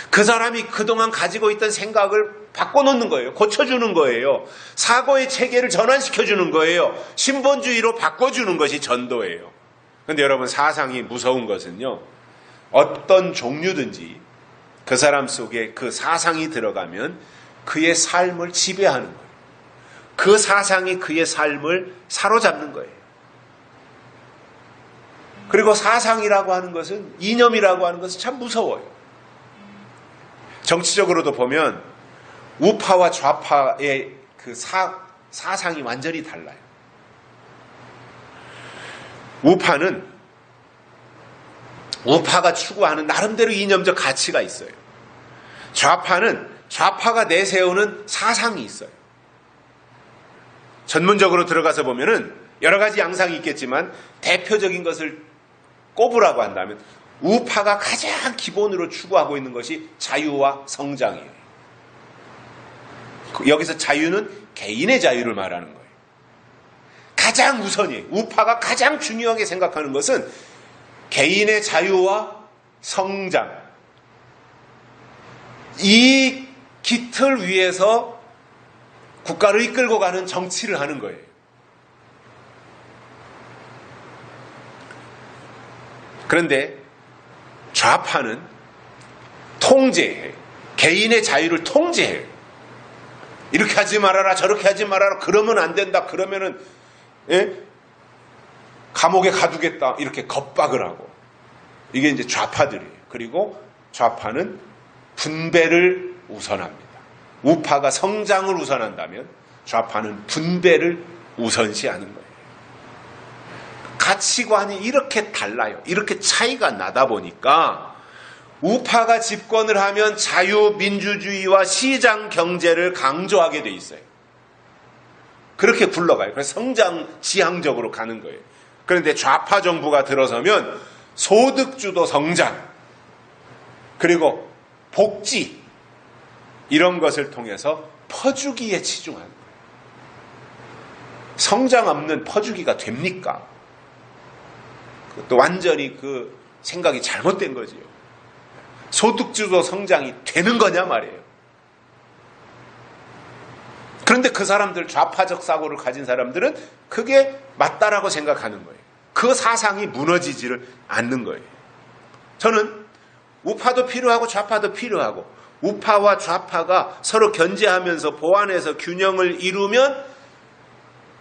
그 사람이 그동안 가지고 있던 생각을 바꿔놓는 거예요. 고쳐주는 거예요. 사고의 체계를 전환시켜주는 거예요. 신본주의로 바꿔주는 것이 전도예요. 그런데 여러분, 사상이 무서운 것은요, 어떤 종류든지 그 사람 속에 그 사상이 들어가면 그의 삶을 지배하는 거예요. 그 사상이 그의 삶을 사로잡는 거예요. 그리고 사상이라고 하는 것은, 이념이라고 하는 것은 참 무서워요. 정치적으로도 보면 우파와 좌파의 그 사상이 완전히 달라요. 우파가 추구하는 나름대로 이념적 가치가 있어요. 좌파가 내세우는 사상이 있어요. 전문적으로 들어가서 보면은 여러 가지 양상이 있겠지만 대표적인 것을 꼽으라고 한다면 우파가 가장 기본으로 추구하고 있는 것이 자유와 성장이에요. 여기서 자유는 개인의 자유를 말하는 거예요. 가장 우선이에요. 우파가 가장 중요하게 생각하는 것은 개인의 자유와 성장. 이 기틀 위에서 국가를 이끌고 가는 정치를 하는 거예요. 그런데 좌파는 통제해요. 개인의 자유를 통제해요. 이렇게 하지 말아라, 저렇게 하지 말아라, 그러면 안 된다, 그러면은 감옥에 가두겠다, 이렇게 겁박을 하고. 이게 이제 좌파들이에요. 그리고 좌파는 분배를 우선합니다. 우파가 성장을 우선한다면 좌파는 분배를 우선시하는 거예요. 가치관이 이렇게 달라요. 이렇게 차이가 나다 보니까 우파가 집권을 하면 자유민주주의와 시장 경제를 강조하게 돼 있어요. 그렇게 굴러가요. 그래서 성장 지향적으로 가는 거예요. 그런데 좌파 정부가 들어서면 소득주도 성장, 그리고 복지, 이런 것을 통해서 퍼주기에 치중하는 거예요. 성장 없는 퍼주기가 됩니까? 그것도 완전히 그 생각이 잘못된 거지요. 소득주도 성장이 되는 거냐 말이에요. 그런데 그 사람들, 좌파적 사고를 가진 사람들은 그게 맞다라고 생각하는 거예요. 그 사상이 무너지지를 않는 거예요. 저는 우파도 필요하고 좌파도 필요하고, 우파와 좌파가 서로 견제하면서 보완해서 균형을 이루면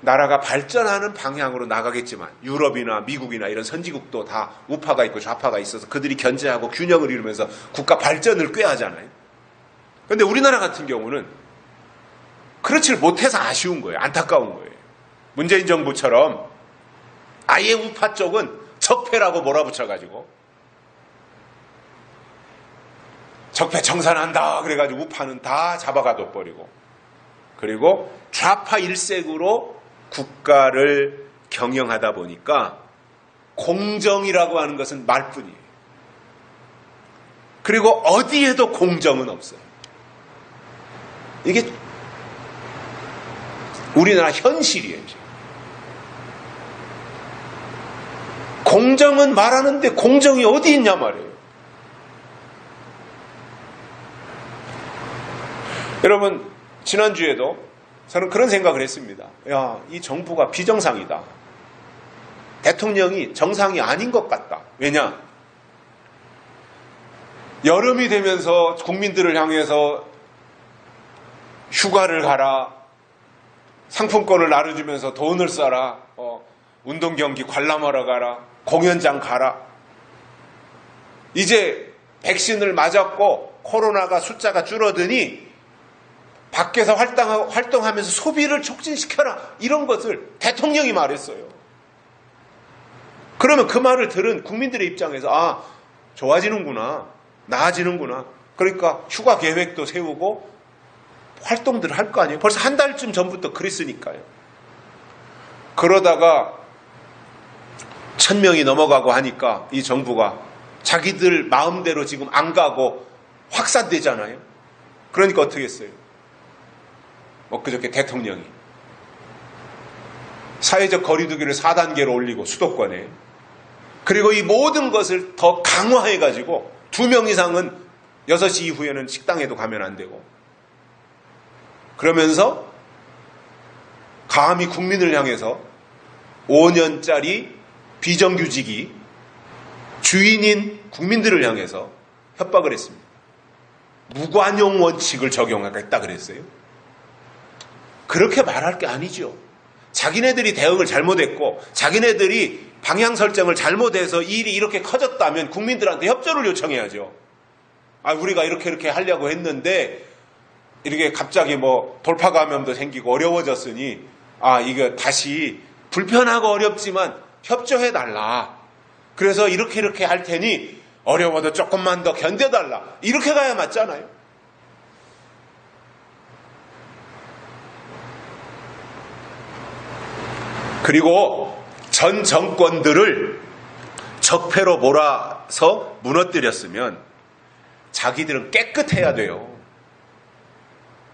나라가 발전하는 방향으로 나가겠지만, 유럽이나 미국이나 이런 선진국도 다 우파가 있고 좌파가 있어서 그들이 견제하고 균형을 이루면서 국가 발전을 꾀하잖아요. 그런데 우리나라 같은 경우는 그렇지를 못해서 아쉬운 거예요. 안타까운 거예요. 문재인 정부처럼 아예 우파 쪽은 적폐라고 몰아붙여가지고 적폐 청산한다 그래가지고 우파는 다 잡아가둬 버리고, 그리고 좌파 일색으로 국가를 경영하다 보니까 공정이라고 하는 것은 말뿐이에요. 그리고 어디에도 공정은 없어요. 이게 우리나라 현실이에요. 공정은 말하는데 공정이 어디 있냐 말이에요. 여러분, 지난주에도 저는 그런 생각을 했습니다. 야, 이 정부가 비정상이다. 대통령이 정상이 아닌 것 같다. 왜냐? 여름이 되면서 국민들을 향해서 휴가를 가라, 상품권을 나눠주면서 돈을 써라, 운동 경기 관람하러 가라, 공연장 가라. 이제 백신을 맞았고 코로나가 숫자가 줄어드니 밖에서 활동하면서 소비를 촉진시켜라. 이런 것을 대통령이 말했어요. 그러면 그 말을 들은 국민들의 입장에서 좋아지는구나, 나아지는구나. 그러니까 휴가 계획도 세우고 활동들을 할 거 아니에요. 벌써 한 달쯤 전부터 그랬으니까요. 그러다가 1000명이 넘어가고 하니까 이 정부가 자기들 마음대로 지금 안 가고 확산되잖아요. 그러니까 어떻게 했어요? 엊그저께 대통령이 사회적 거리두기를 4단계로 올리고 수도권에, 그리고 이 모든 것을 더 강화해가지고 2명 이상은 6시 이후에는 식당에도 가면 안 되고, 그러면서 감히 국민을 향해서 5년짜리 비정규직이 주인인 국민들을 향해서 협박을 했습니다. 무관용 원칙을 적용하겠다 그랬어요. 그렇게 말할 게 아니죠. 자기네들이 대응을 잘못했고 자기네들이 방향 설정을 잘못해서 일이 이렇게 커졌다면 국민들한테 협조를 요청해야죠. 우리가 이렇게 하려고 했는데 이렇게 갑자기 돌파 감염도 생기고 어려워졌으니 이거 다시 불편하고 어렵지만 협조해달라. 그래서 이렇게 할 테니 어려워도 조금만 더 견뎌달라. 이렇게 가야 맞잖아요. 그리고 전 정권들을 적폐로 몰아서 무너뜨렸으면 자기들은 깨끗해야 돼요.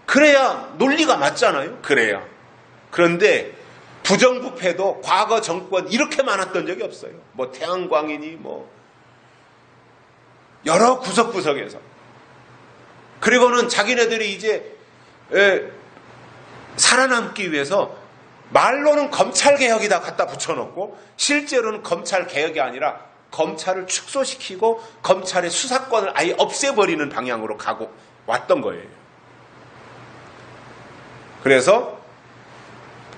그래야 논리가 맞잖아요. 그래야. 그런데 부정부패도 과거 정권 이렇게 많았던 적이 없어요. 태양광이니 여러 구석구석에서. 그리고는 자기네들이 이제 살아남기 위해서 말로는 검찰개혁이다 갖다 붙여놓고 실제로는 검찰개혁이 아니라 검찰을 축소시키고 검찰의 수사권을 아예 없애버리는 방향으로 가고 왔던 거예요. 그래서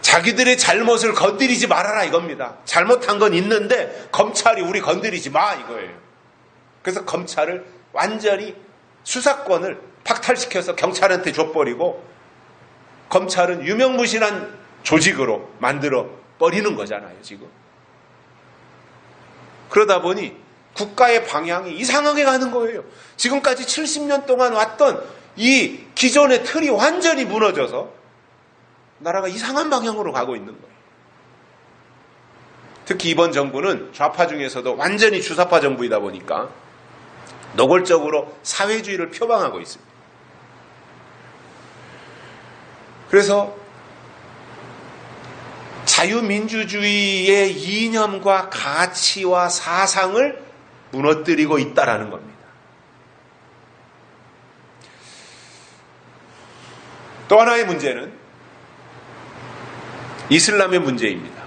자기들의 잘못을 건드리지 말아라 이겁니다. 잘못한 건 있는데 검찰이 우리 건드리지 마 이거예요. 그래서 검찰을 완전히 수사권을 박탈시켜서 경찰한테 줘버리고 검찰은 유명무실한 조직으로 만들어 버리는 거잖아요, 지금. 그러다 보니 국가의 방향이 이상하게 가는 거예요. 지금까지 70년 동안 왔던 이 기존의 틀이 완전히 무너져서 나라가 이상한 방향으로 가고 있는 거예요. 특히 이번 정부는 좌파 중에서도 완전히 주사파 정부이다 보니까 노골적으로 사회주의를 표방하고 있습니다. 그래서 자유민주주의의 이념과 가치와 사상을 무너뜨리고 있다라는 겁니다. 또 하나의 문제는 이슬람의 문제입니다.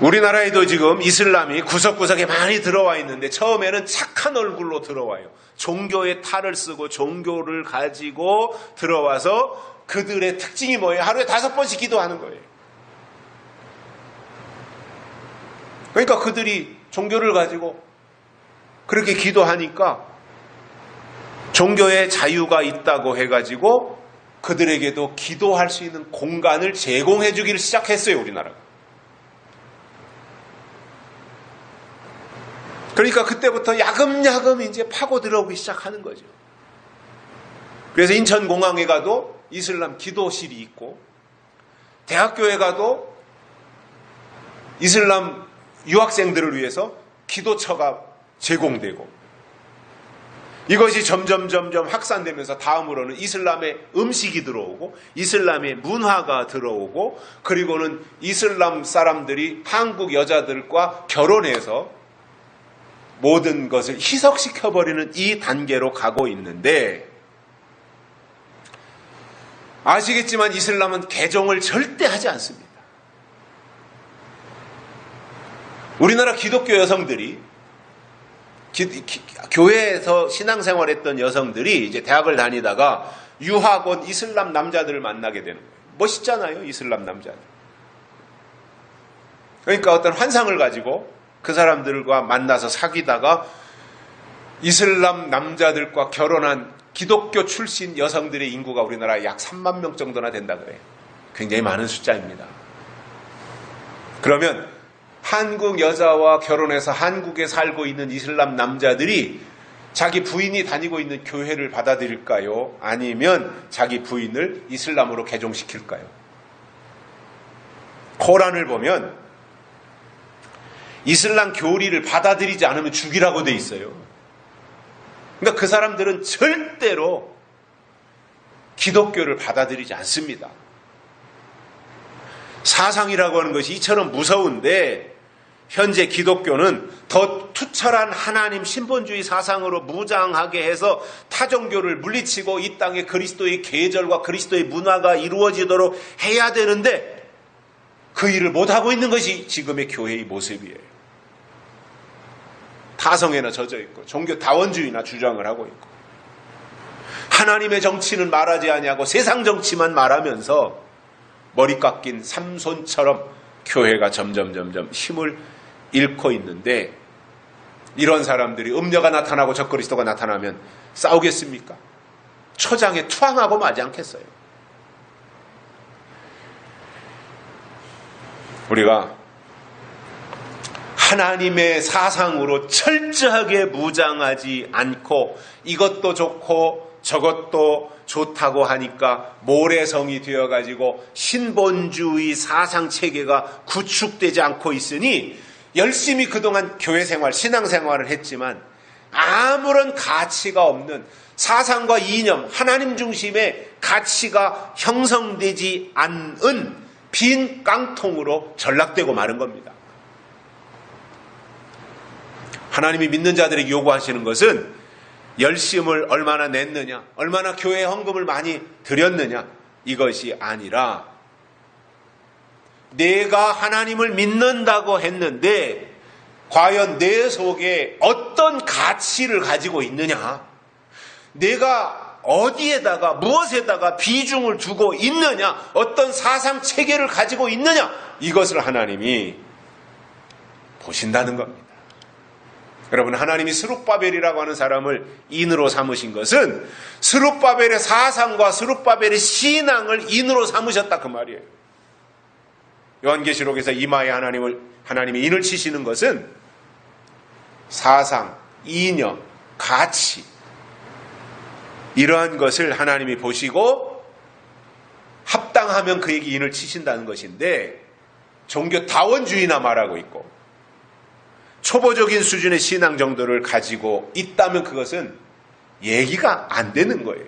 우리나라에도 지금 이슬람이 구석구석에 많이 들어와 있는데 처음에는 착한 얼굴로 들어와요. 종교의 탈을 쓰고 종교를 가지고 들어와서 그들의 특징이 뭐예요? 하루에 5번씩 기도하는 거예요. 그러니까 그들이 종교를 가지고 그렇게 기도하니까 종교의 자유가 있다고 해가지고 그들에게도 기도할 수 있는 공간을 제공해 주기를 시작했어요, 우리나라가. 그러니까 그때부터 야금야금 이제 파고 들어오기 시작하는 거죠. 그래서 인천공항에 가도 이슬람 기도실이 있고, 대학교에 가도 이슬람 유학생들을 위해서 기도처가 제공되고, 이것이 점점 확산되면서 다음으로는 이슬람의 음식이 들어오고 이슬람의 문화가 들어오고 그리고는 이슬람 사람들이 한국 여자들과 결혼해서 모든 것을 희석시켜버리는 이 단계로 가고 있는데, 아시겠지만 이슬람은 개종을 절대 하지 않습니다. 우리나라 기독교 여성들이 교회에서 신앙생활했던 여성들이 이제 대학을 다니다가 유학 온 이슬람 남자들을 만나게 되는 거예요. 멋있잖아요, 이슬람 남자들. 그러니까 어떤 환상을 가지고 그 사람들과 만나서 사귀다가 이슬람 남자들과 결혼한 기독교 출신 여성들의 인구가 우리나라에 약 3만 명 정도나 된다 그래요. 굉장히 많은 숫자입니다. 그러면 한국 여자와 결혼해서 한국에 살고 있는 이슬람 남자들이 자기 부인이 다니고 있는 교회를 받아들일까요? 아니면 자기 부인을 이슬람으로 개종시킬까요? 코란을 보면 이슬람 교리를 받아들이지 않으면 죽이라고 돼 있어요. 그러니까 그 사람들은 절대로 기독교를 받아들이지 않습니다. 사상이라고 하는 것이 이처럼 무서운데 현재 기독교는 더 투철한 하나님 신본주의 사상으로 무장하게 해서 타종교를 물리치고 이 땅에 그리스도의 계절과 그리스도의 문화가 이루어지도록 해야 되는데 그 일을 못하고 있는 것이 지금의 교회의 모습이에요. 타성에나 젖어 있고 종교 다원주의나 주장을 하고 있고 하나님의 정치는 말하지 아니하고 세상 정치만 말하면서 머리 깎인 삼손처럼 교회가 점점 힘을 잃고 있는데, 이런 사람들이 음녀가 나타나고 적그리스도가 나타나면 싸우겠습니까? 초장에 투항하고 마지 않겠어요. 우리가 하나님의 사상으로 철저하게 무장하지 않고 이것도 좋고 저것도 좋다고 하니까 모래성이 되어가지고 신본주의 사상체계가 구축되지 않고 있으니 열심히 그동안 교회생활, 신앙생활을 했지만 아무런 가치가 없는 사상과 이념, 하나님 중심의 가치가 형성되지 않은 빈 깡통으로 전락되고 마는 겁니다. 하나님이 믿는 자들에게 요구하시는 것은 열심을 얼마나 냈느냐, 얼마나 교회에 헌금을 많이 드렸느냐, 이것이 아니라 내가 하나님을 믿는다고 했는데 과연 내 속에 어떤 가치를 가지고 있느냐, 내가 어디에다가 무엇에다가 비중을 두고 있느냐, 어떤 사상 체계를 가지고 있느냐, 이것을 하나님이 보신다는 겁니다. 여러분, 하나님이 스룹바벨이라고 하는 사람을 인으로 삼으신 것은 스룹바벨의 사상과 스룹바벨의 신앙을 인으로 삼으셨다 그 말이에요. 요한계시록에서 이마에 하나님이 인을 치시는 것은 사상, 이념, 가치, 이러한 것을 하나님이 보시고 합당하면 그에게 인을 치신다는 것인데, 종교 다원주의나 말하고 있고 초보적인 수준의 신앙 정도를 가지고 있다면 그것은 얘기가 안 되는 거예요.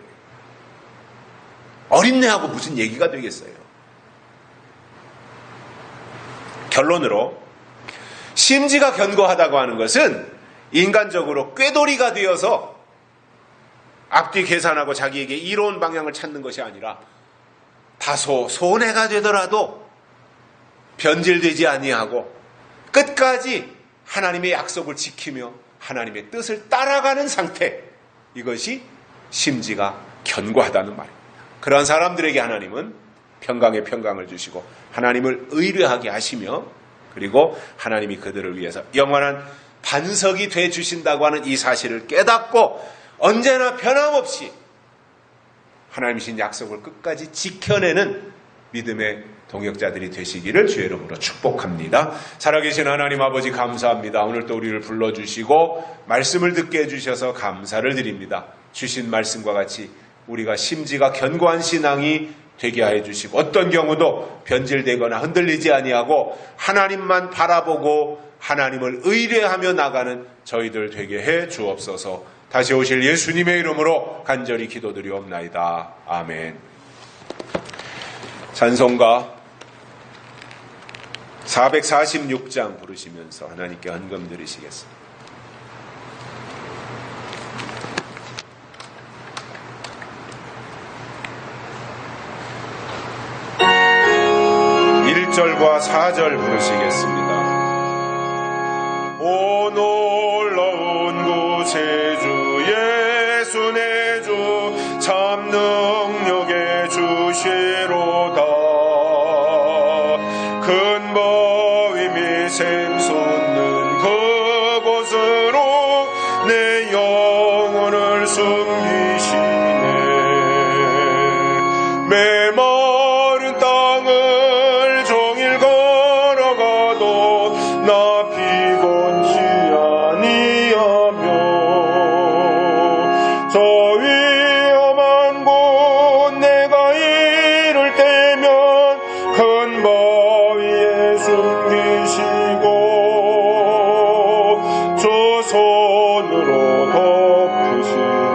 어린애하고 무슨 얘기가 되겠어요. 결론으로 심지가 견고하다고 하는 것은 인간적으로 꾀돌이가 되어서 앞뒤 계산하고 자기에게 이로운 방향을 찾는 것이 아니라 다소 손해가 되더라도 변질되지 아니하고 끝까지 하나님의 약속을 지키며 하나님의 뜻을 따라가는 상태, 이것이 심지가 견고하다는 말입니다. 그러한 사람들에게 하나님은 평강에 평강을 주시고 하나님을 의뢰하게 하시며, 그리고 하나님이 그들을 위해서 영원한 반석이 돼 주신다고 하는 이 사실을 깨닫고 언제나 변함없이 하나님이신 약속을 끝까지 지켜내는 믿음의 동역자들이 되시기를 주의 이름으로 축복합니다. 살아계신 하나님 아버지, 감사합니다. 오늘 또 우리를 불러주시고 말씀을 듣게 해주셔서 감사를 드립니다. 주신 말씀과 같이 우리가 심지가 견고한 신앙이 되게 하여 주시고 어떤 경우도 변질되거나 흔들리지 아니하고 하나님만 바라보고 하나님을 의뢰하며 나가는 저희들 되게 해 주옵소서. 다시 오실 예수님의 이름으로 간절히 기도드리옵나이다. 아멘. 찬송가 446장 부르시면서 하나님께 헌금 드리시겠습니다. 절과 4절 부르시겠습니다. 오 놀라운 구세주 예수 내 주 참 능력의 주시로다. 큰 바위 및 샘솟는 그곳으로 내 영혼을 숨기시네. 메마른 땅을 종일 걸어가도 나 피곤치 아니하며 저 위험한 곳 내가 이를 때면 큰 바위에 숨기시고 주 손으로 덮으시고